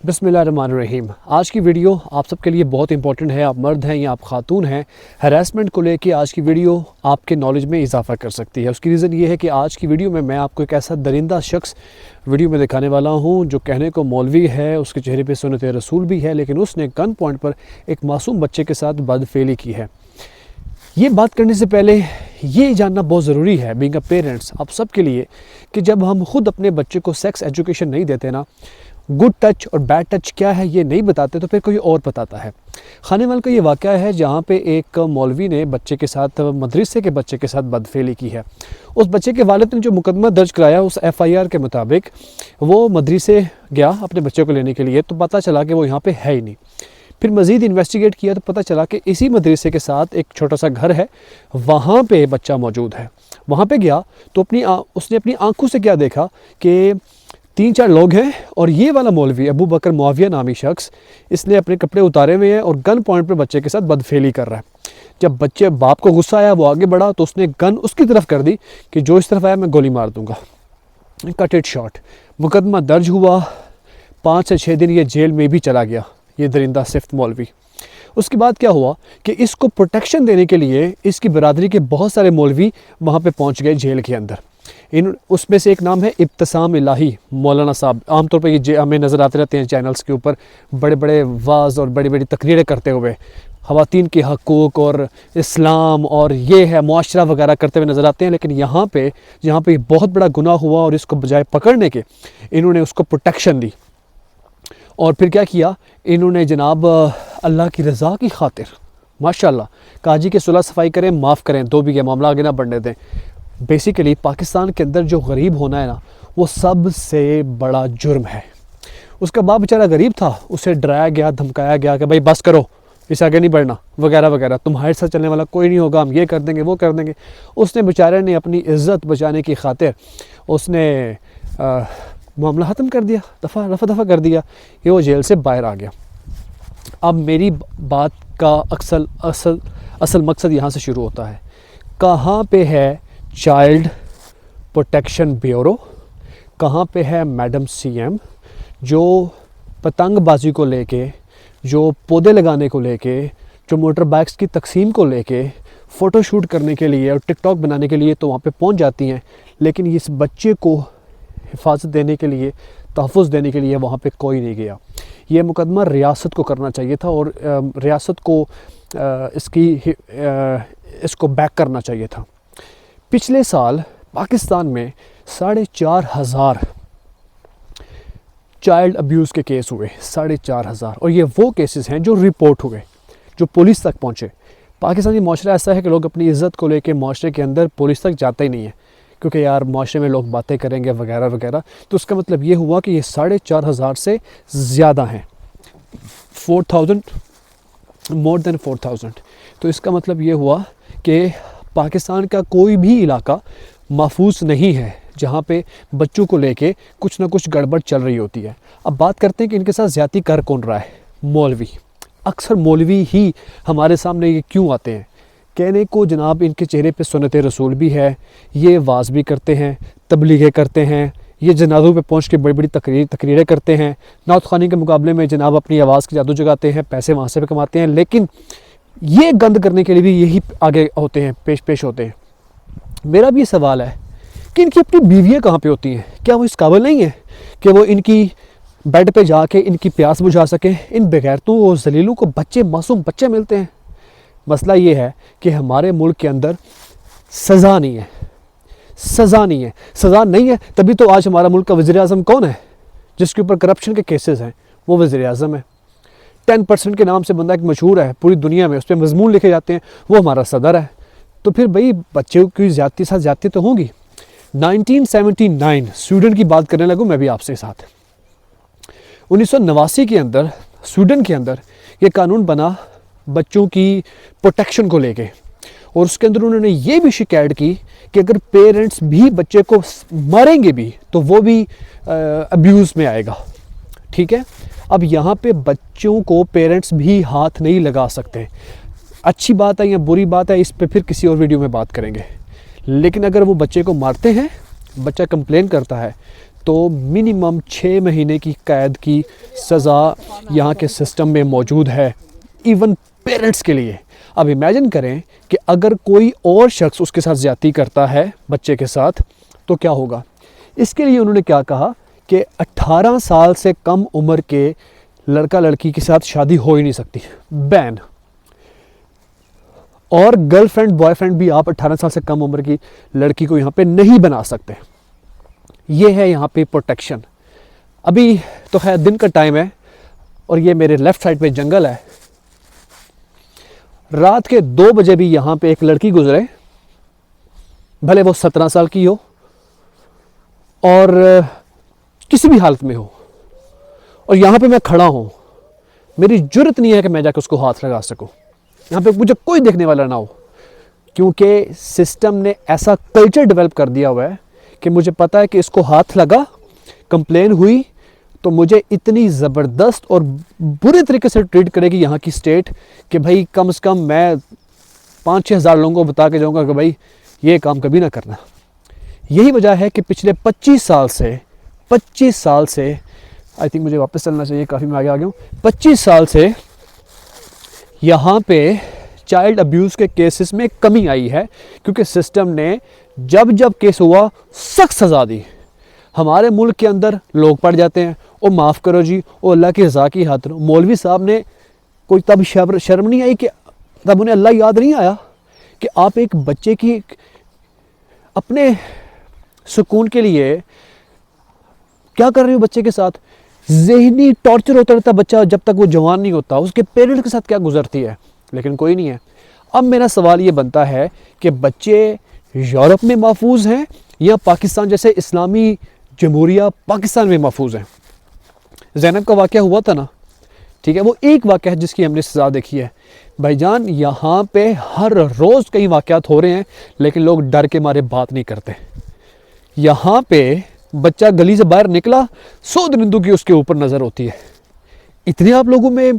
बिस्मिल्लाहिर्रहमानिर्रहीम। आज की वीडियो आप सबके लिए बहुत इंपॉर्टेंट है। आप मर्द हैं या आप खातून हैं, हरासमेंट को लेके आज की वीडियो आपके नॉलेज में इजाफ़ा कर सकती है। उसकी रीज़न ये है कि आज की वीडियो में मैं आपको एक ऐसा दरिंदा शख्स वीडियो में दिखाने वाला हूँ जो कहने को मौलवी है, उसके चेहरे पे सुन्नत रसूल भी है, लेकिन उसने गन पॉइंट पर एक मासूम बच्चे के साथ बदफेली की है। ये बात करने से पहले ये जानना बहुत ज़रूरी है बीइंग अ पेरेंट्स आप सब के लिए कि जब हम खुद अपने बच्चे को सेक्स एजुकेशन नहीं देते ना, गुड टच और बैड टच क्या है ये नहीं बताते, तो फिर कोई और बताता है। खानेवाल का ये वाक़या है जहाँ पे एक मौलवी ने बच्चे के साथ, मदरसे के बच्चे के साथ बदफेली की है। उस बच्चे के वालिद ने जो मुकदमा दर्ज कराया उस FIR के मुताबिक वो मदरसे गया अपने बच्चे को लेने के लिए, तो पता चला कि वो यहाँ पे है ही नहीं। फिर मज़ीद इन्वेस्टिगेट किया तो पता चला कि इसी मदरसे के साथ एक छोटा सा घर है, वहाँ पे बच्चा मौजूद है। वहाँ पे गया तो उसने अपनी आंखों से क्या देखा कि 3-4 लोग हैं और ये वाला मौलवी अबू बकर मुआविया नामी शख्स, इसने अपने कपड़े उतारे हुए हैं और गन पॉइंट पर बच्चे के साथ बदफेली कर रहा है। जब बच्चे बाप को गुस्सा आया, वो आगे बढ़ा तो उसने गन उसकी तरफ कर दी कि जो इस तरफ आया मैं गोली मार दूंगा। Cut it shot. मुकदमा दर्ज हुआ, 5 से 6 दिन ये जेल में भी चला गया, ये दरिंदा सिफ्त मौलवी। उसके बाद क्या हुआ कि इसको प्रोटेक्शन देने के लिए इसकी बरादरी के बहुत सारे मौलवी वहाँ पे पहुँच गए जेल के अंदर। उसमें से एक नाम है इब्तिसाम इलाही मौलाना साहब। आमतौर पर ये हमें नज़र आते रहते हैं चैनल्स के ऊपर, बड़े बड़े वाज और बड़ी बड़ी तकरीरें करते हुए ख़वातीन के हकूक़ और इस्लाम और ये है मुआशरा वगैरह करते हुए नज़र आते हैं। लेकिन यहाँ पे बहुत बड़ा गुनाह हुआ और इसको बजाय पकड़ने के इन्होंने उसको प्रोटेक्शन दी। और फिर क्या किया इन्होंने जनाब, अल्लाह की रज़ा की खातिर माशाल्लाह काजी के सुलह सफाई करें, माफ़ करें, 2 बीघे मामला आगे ना बढ़ने दें। बेसिकली पाकिस्तान के अंदर जो गरीब होना है ना, वो सबसे बड़ा जुर्म है। उसका बाप बेचारा गरीब था, उसे डराया गया, धमकाया गया कि भाई बस करो, इस आगे नहीं बढ़ना वगैरह वगैरह, तुम्हारे साथ चलने वाला कोई नहीं होगा, हम ये कर देंगे वो कर देंगे। उसने बेचारे ने अपनी इज़्ज़त बचाने की खातिर उसने मामला ख़त्म कर दिया, रफा कर दिया, ये वो जेल से बाहर आ गया। अब मेरी बात का असल मकसद यहाँ से शुरू होता है। कहाँ पे है चाइल्ड प्रोटेक्शन ब्यूरो, कहाँ पे है मैडम CM जो पतंगबाजी को लेके, जो पौधे लगाने को लेके, जो मोटर बाइक्स की तकसीम को लेके, फ़ोटो शूट करने के लिए और टिकटॉक बनाने के लिए तो वहाँ पे पहुँच जाती हैं, लेकिन इस बच्चे को हिफाजत देने के लिए, तहफ़्फ़ुज़ देने के लिए वहाँ पे कोई नहीं गया। ये मुकदमा रियासत को करना चाहिए था और रियासत को इसको बैक करना चाहिए था। पिछले साल पाकिस्तान में 4,500 चाइल्ड अब्यूज़ के केस हुए, 4,500, और ये वो केसेस हैं जो रिपोर्ट हुए, जो पुलिस तक पहुँचे। पाकिस्तानी माशरा ऐसा है कि लोग अपनी इज़्ज़त को लेके माशरे के अंदर पुलिस तक जाते ही नहीं है, क्योंकि यार माशरे में लोग बातें करेंगे वगैरह वगैरह। तो उसका मतलब ये हुआ कि ये 4,500 से ज़्यादा हैं, 4,000, मोर देन 4,000। तो इसका मतलब ये हुआ कि पाकिस्तान का कोई भी इलाका महफूज नहीं है जहाँ पे बच्चों को लेके कुछ ना कुछ गड़बड़ चल रही होती है। अब बात करते हैं कि इनके साथ ज़्यादती कर कौन रहा है। मौलवी। अक्सर मौलवी ही हमारे सामने ये क्यों आते हैं कहने को, जनाब इनके चेहरे पे सुन्नत रसूल भी है, ये वाज भी करते हैं, तबलीगें करते हैं, ये जनाज़ों पे पहुंच के बड़ी बड़ी तकरीरें करते हैं, नात ख़्वानी के मुकाबले में जनाब अपनी आवाज़ की जादू जगाते हैं, पैसे वहाँ से भी कमाते हैं, लेकिन ये गंद करने के लिए भी यही आगे होते हैं, पेश होते हैं। मेरा भी ये सवाल है कि इनकी अपनी बीवियाँ कहाँ पे होती हैं? क्या वो इस काबिल नहीं है कि वो इनकी बेड पे जाके इनकी प्यास बुझा सकें? इन बेगैरतों और जलीलों को मासूम बच्चे मिलते हैं। मसला ये है कि हमारे मुल्क के अंदर सज़ा नहीं है, सज़ा नहीं है, तभी तो आज हमारा मुल्क का वज़ीर-ए-आज़म कौन है जिसके ऊपर करप्शन के केसेस हैं? वो वज़ीर-ए-आज़म है। 10% के नाम से बंदा एक मशहूर है पूरी दुनिया में, उस पर मज़मून लिखे जाते हैं, वो हमारा सदर है। तो फिर भाई बच्चों की ज़्यादती साथ ज़्यादती तो होंगी। 1979 स्वीडन की बात करने लगूँ मैं भी आपसे साथ। 1989 के अंदर स्वीडन के अंदर ये कानून बना बच्चों की प्रोटेक्शन को लेके, और उसके अंदर उन्होंने ये भी शिकायत की कि अगर पेरेंट्स भी बच्चे को मारेंगे भी तो वो भी अब्यूज़ में आएगा। ठीक है, अब यहाँ पे बच्चों को पेरेंट्स भी हाथ नहीं लगा सकते। अच्छी बात है या बुरी बात है, इस पे फिर किसी और वीडियो में बात करेंगे। लेकिन अगर वो बच्चे को मारते हैं, बच्चा कंप्लेन करता है, तो मिनिमम 6 महीने की कैद की सज़ा यहाँ के सिस्टम में मौजूद है, इवन पेरेंट्स के लिए। अब इमेजिन करें कि अगर कोई और शख्स उसके साथ ज़्यादती करता है बच्चे के साथ तो क्या होगा। इसके लिए उन्होंने क्या कहा कि 18 साल से कम उम्र के लड़का लड़की के साथ शादी हो ही नहीं सकती, बैन। और गर्लफ्रेंड बॉयफ्रेंड भी आप 18 साल से कम उम्र की लड़की को यहाँ पे नहीं बना सकते। ये है यहाँ पे प्रोटेक्शन। अभी तो खैर दिन का टाइम है और ये मेरे लेफ़्ट साइड पे जंगल है। रात के 2 बजे भी यहाँ पे एक लड़की गुजरे, भले वो 17 साल की हो और किसी भी हालत में हो, और यहाँ पे मैं खड़ा हूँ, मेरी जुर्रत नहीं है कि मैं जाकर उसको हाथ लगा सकूँ। यहाँ पे मुझे कोई देखने वाला ना हो, क्योंकि सिस्टम ने ऐसा कल्चर डेवलप कर दिया हुआ है कि मुझे पता है कि इसको हाथ लगा, कंप्लेन हुई तो मुझे इतनी ज़बरदस्त और बुरे तरीके से ट्रीट करेगी यहाँ की स्टेट कि भाई कम से कम मैं 5-6 हज़ार लोगों को बता के जाऊँगा कि भाई ये काम कभी ना करना। यही वजह है कि पिछले 25 साल से आई थिंक मुझे वापस चलना चाहिए, काफ़ी मैं आगे आ गया हूँ। 25 साल से यहाँ पे चाइल्ड अब्यूज़ के केसेस में कमी आई है, क्योंकि सिस्टम ने जब जब केस हुआ सख्त सज़ा दी। हमारे मुल्क के अंदर लोग पड़ जाते हैं, ओ माफ़ करो जी, ओ अल्लाह की रज़ा की खातिर। मौलवी साहब ने कोई तब शर्म नहीं आई कि तब उन्हें अल्लाह याद नहीं आया कि आप एक बच्चे की अपने सुकून के लिए क्या कर रहे हो बच्चे के साथ। ज़हनी टॉर्चर होता रहता बच्चा जब तक वो जवान नहीं होता, उसके पेरेंट्स के साथ क्या गुजरती है, लेकिन कोई नहीं है। अब मेरा सवाल ये बनता है कि बच्चे यूरोप में महफूज हैं या पाकिस्तान जैसे इस्लामी जमहूरिया पाकिस्तान में महफूज हैं। ज़ैनब का वाक़या हुआ था ना, ठीक है, वो एक वाक़या है जिसकी हमने सज़ा देखी है। भाईजान यहाँ पे हर रोज़ कई वाक़यात हो रहे हैं, लेकिन लोग डर के मारे बात नहीं करते। यहाँ पे बच्चा गली से बाहर निकला, 100 दरिंदों की उसके ऊपर नज़र होती है। इतने आप लोगों में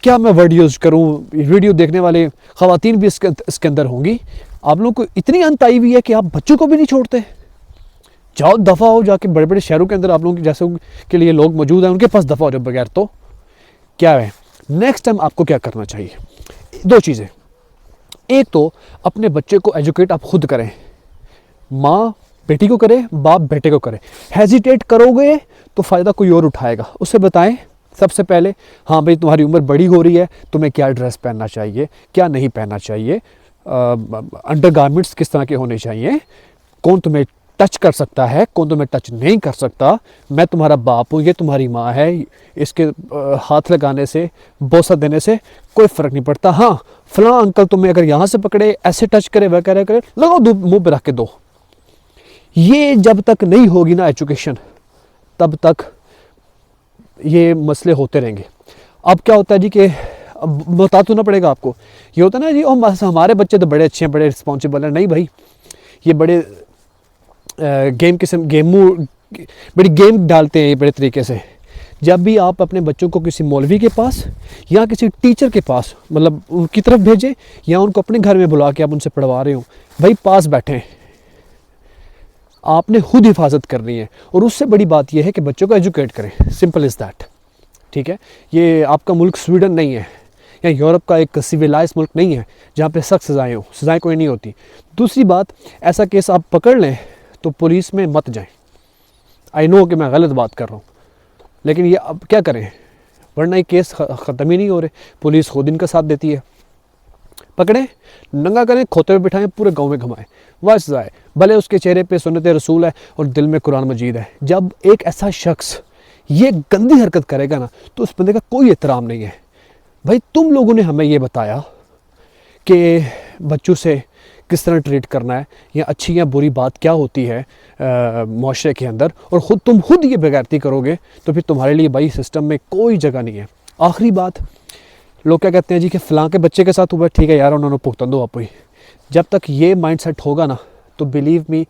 क्या मैं वर्ड यूज़ करूँ, वीडियो देखने वाले ख़वातीन भी इसके अंदर होंगी। आप लोगों को इतनी अंत आई हुई है कि आप बच्चों को भी नहीं छोड़ते। जाओ दफ़ा हो, जाके बड़े बड़े शहरों के अंदर आप लोगों की जैसे के लिए लोग मौजूद हैं, उनके पास दफ़ा हो जाओ बगैर। तो क्या है नेक्स्ट टाइम आपको क्या करना चाहिए? 2 चीज़ें। एक तो अपने बच्चे को एजुकेट आप खुद करें, माँ बेटी को करे, बाप बेटे को करे। हेजिटेट करोगे तो फ़ायदा कोई और उठाएगा। उसे बताएं सबसे पहले, हाँ भाई तुम्हारी उम्र बड़ी हो रही है, तुम्हें क्या ड्रेस पहनना चाहिए, क्या नहीं पहनना चाहिए, अंडर गारमेंट्स किस तरह के होने चाहिए, कौन तुम्हें टच कर सकता है, कौन तुम्हें टच नहीं कर सकता। मैं तुम्हारा बाप हूँ, ये तुम्हारी माँ है, इसके हाथ लगाने से, बोसा देने से कोई फ़र्क नहीं पड़ता। हाँ फलां अंकल तुम्हें अगर यहाँ से पकड़े, ऐसे टच करे, वगैरह करे, लगाओ मुँह पे रख के दो। ये जब तक नहीं होगी ना एजुकेशन, तब तक ये मसले होते रहेंगे। अब क्या होता है जी कि अब बता तो ना पड़ेगा आपको, ये होता है ना जी हमारे बच्चे तो बड़े अच्छे हैं, बड़े रिस्पॉन्सिबल हैं। नहीं भाई, ये बड़े बड़ी गेम डालते हैं ये बड़े तरीके से। जब भी आप अपने बच्चों को किसी मौलवी के पास या किसी टीचर के पास मतलब उनकी तरफ भेजें, या उनको अपने घर में बुला के आप उनसे पढ़वा रहे हो, भाई पास बैठें, आपने खुद हिफाजत करनी है। और उससे बड़ी बात यह है कि बच्चों को एजुकेट करें, सिंपल इज़ दैट। ठीक है, ये आपका मुल्क स्वीडन नहीं है या यूरोप का एक सिविलाइज मुल्क नहीं है जहाँ पे सख्त सज़ाएँ हो, सज़ाएँ कोई नहीं होती। दूसरी बात, ऐसा केस आप पकड़ लें तो पुलिस में मत जाएं। आई नो कि मैं गलत बात कर रहा हूँ, लेकिन ये अब क्या करें, वरना ये केस ख़त्म ही नहीं हो रहे। पुलिस खुद इनका साथ देती है। पकड़ें, नंगा करें, खोते में बिठाएं, पूरे गांव में घुमाएं, वह सज़ाए। भले उसके चेहरे पे सुन्नत रसूल है और दिल में कुरान मजीद है। जब एक ऐसा शख्स ये गंदी हरकत करेगा ना, तो उस बंदे का कोई एहतराम नहीं है। भाई तुम लोगों ने हमें ये बताया कि बच्चों से किस तरह ट्रीट करना है, या अच्छी या बुरी बात क्या होती है माशरे के अंदर, और तुम खुद ये बेगैरती करोगे तो फिर तुम्हारे लिए भाई सिस्टम में कोई जगह नहीं है। आखिरी बात, लोग क्या कहते हैं जी कि फ़लाँ के बच्चे के साथ हुआ, ठीक है यार उन्होंने भुगतन दो आप ही। जब तक ये माइंड सेट होगा ना, तो बिलीव मी,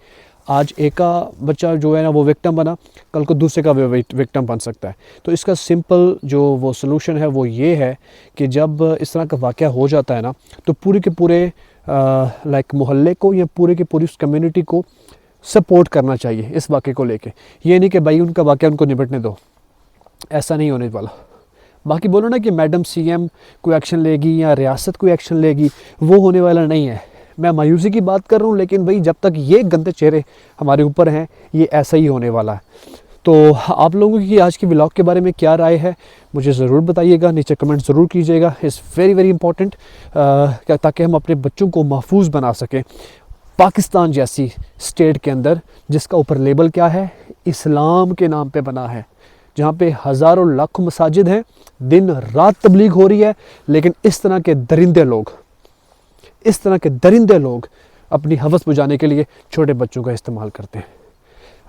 आज एक का बच्चा जो है ना वो विक्टिम बना, कल को दूसरे का विक्टिम बन सकता है। तो इसका सिंपल जो वो सलूशन है वो ये है कि जब इस तरह का वाक़या हो जाता है ना, तो पूरे के पूरे लाइक मोहल्ले को या पूरे के पूरी उस कम्युनिटी को सपोर्ट करना चाहिए इस वाक़े को लेके। ये नहीं कि भाई उनका वाक़या उनको निपटने दो, ऐसा नहीं होने वाला। बाकी बोलो ना कि मैडम सीएम कोई एक्शन लेगी या रियासत कोई एक्शन लेगी, वो होने वाला नहीं है। मैं मायूसी की बात कर रहा हूँ, लेकिन भाई जब तक ये गंदे चेहरे हमारे ऊपर हैं, ये ऐसा ही होने वाला है। तो आप लोगों की आज की व्लॉग के बारे में क्या राय है मुझे ज़रूर बताइएगा, नीचे कमेंट ज़रूर कीजिएगा। इट्स वेरी वेरी इंपॉर्टेंट, ताकि हम अपने बच्चों को महफूज बना सकें पाकिस्तान जैसी स्टेट के अंदर, जिसका ऊपर लेबल क्या है, इस्लाम के नाम पे बना है, जहाँ पे हज़ारों लाखों मसाजिद हैं, दिन रात तबलीग हो रही है, लेकिन इस तरह के दरिंदे लोग अपनी हवस बुझाने के लिए छोटे बच्चों का इस्तेमाल करते हैं।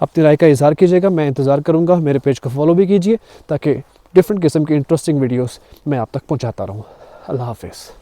अपनी राय का इज़हार कीजिएगा, मैं इंतज़ार करूँगा। मेरे पेज को फॉलो भी कीजिए ताकि डिफरेंट किस्म की इंटरेस्टिंग वीडियोस मैं आप तक पहुँचाता रहूँ। अल्लाह हाफ़िज़।